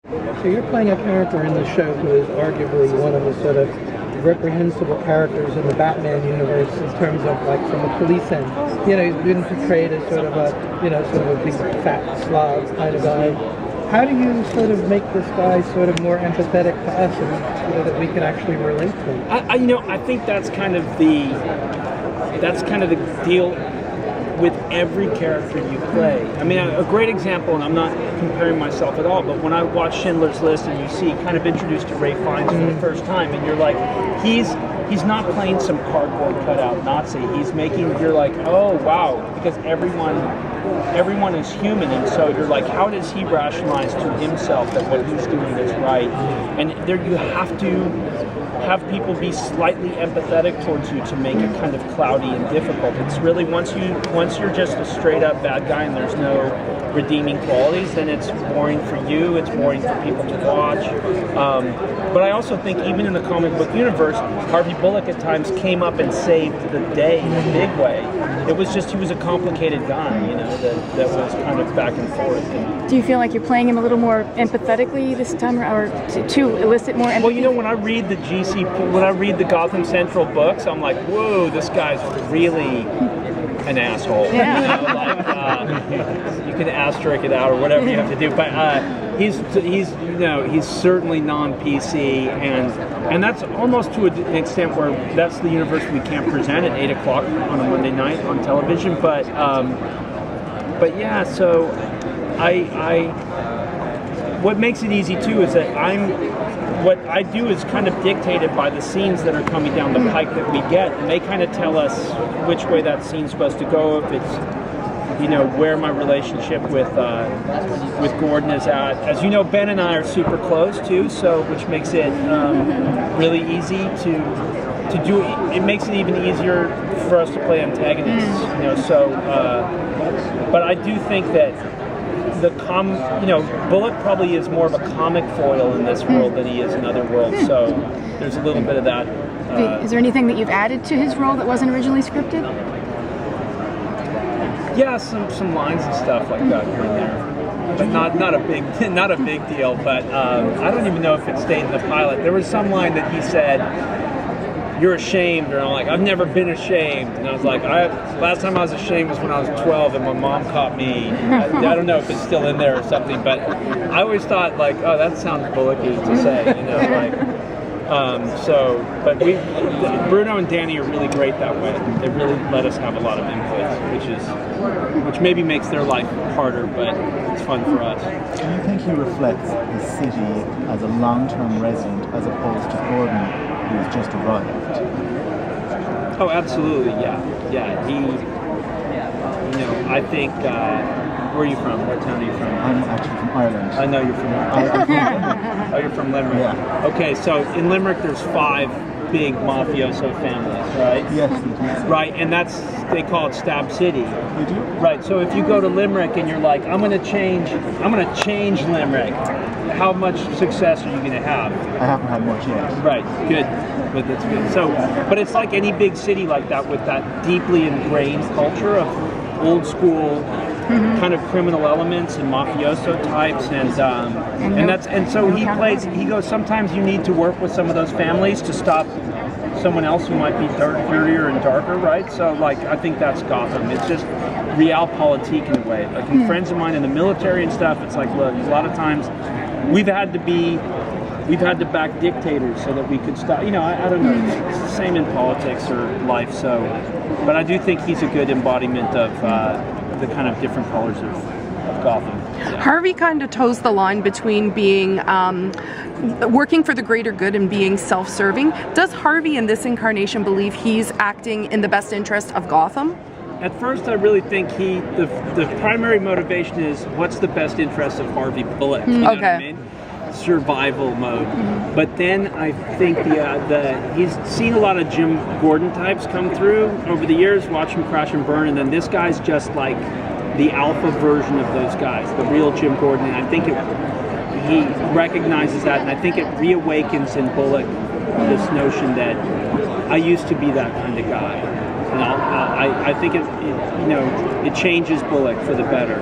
So you're playing a character in the show who is arguably one of the sort of reprehensible characters in the Batman universe in terms of like from the police end. You know, he's been portrayed as sort of a, you know, sort of a big fat slob kind of guy. How do you sort of make this guy sort of more empathetic to us and so that we can actually relate to him? I think that's kind of the deal with every character you play. I mean, a great example, and I'm not comparing myself at all, but when I watch Schindler's List and you see kind of introduced to Ralph Fiennes for the first time, and you're like, he's not playing some cardboard cutout Nazi. He's making, you're like, oh wow, because everyone is human, and so you're like, how does he rationalize to himself that what he's doing is right? And there you have to have people be slightly empathetic towards you to make it kind of cloudy and difficult. It's really once you're just a straight up bad guy and there's no redeeming qualities, then it's boring for you, it's boring for people to watch. But I also think even in the comic book universe, Harvey Bullock at times came up and saved the day in a big way. It was just, he was a complicated guy, you know, that was kind of back and forth. Do you feel like you're playing him a little more empathetically this time, or to elicit more empathy? Well, you know, when I read the Gotham Central books, I'm like, whoa, this guy's really an asshole. Yeah. You know, like, you can asterisk it out or whatever you have to do, but he's certainly non-PC, and that's almost to an extent where that's the universe we can't present at 8 o'clock on a Monday night on television. But yeah, so what makes it easy too is that what I do is kind of dictated by the scenes that are coming down the pike that we get, and they kind of tell us which way that scene's supposed to go, if it's, you know, where my relationship with Gordon is at. As you know, Ben and I are super close too, so which makes it really easy to do. It makes it even easier for us to play antagonists, you know. So, but I do think that Bullock probably is more of a comic foil in this world than he is in other worlds. So there's a little bit of that. Is there anything that you've added to his role that wasn't originally scripted? Yeah, some lines and stuff like that here and there, but not a big deal. But I don't even know if it stayed in the pilot. There was some line that he said, "You're ashamed," and I'm like, "I've never been ashamed." And I was like, last time I was ashamed was when I was 12 and my mom caught me. I don't know if it's still in there or something, but I always thought like, oh, that sounds Bullocky to say, you know, like. But Bruno and Danny are really great that way. They really let us have a lot of input, which maybe makes their life harder, but it's fun for us. Do you think he reflects the city as a long-term resident as opposed to Gordon, who's just arrived? Oh, absolutely, yeah. He, you know, I think. Where are you from? What town are you from? I'm actually from Ireland. I know you're from Ireland. Oh, you're from Limerick. Yeah. Okay, so in Limerick there's 5 big mafioso families, right? Yes. Right, and they call it Stab City. You do? Right. So if you go to Limerick and you're like, I'm gonna change Limerick, how much success are you gonna have? I haven't had much yet. Right. Good. But that's good. So, but it's like any big city like that with that deeply ingrained culture of old school. Kind of criminal elements and mafioso types, and so he goes. Sometimes you need to work with some of those families to stop someone else who might be dirtier and darker, right? So, like, I think that's Gotham. It's just realpolitik in a way. Like, friends of mine in the military and stuff, it's like, look, a lot of times we've had to back dictators so that we could stop. You know, I don't know. It's the same in politics or life. So, but I do think he's a good embodiment of. The kind of different colors of Gotham. Yeah. Harvey kind of toes the line between being working for the greater good and being self-serving. Does Harvey in this incarnation believe he's acting in the best interest of Gotham? At first, I really think the primary motivation is what's the best interest of Harvey Bullock. You know what I mean? Survival mode. But then I think he's seen a lot of Jim Gordon types come through over the years, watch him crash and burn, and then this guy's just like the alpha version of those guys, the real Jim Gordon. And I think he recognizes that, and I think it reawakens in Bullock this notion that I used to be that kind of guy. And I think it changes Bullock for the better.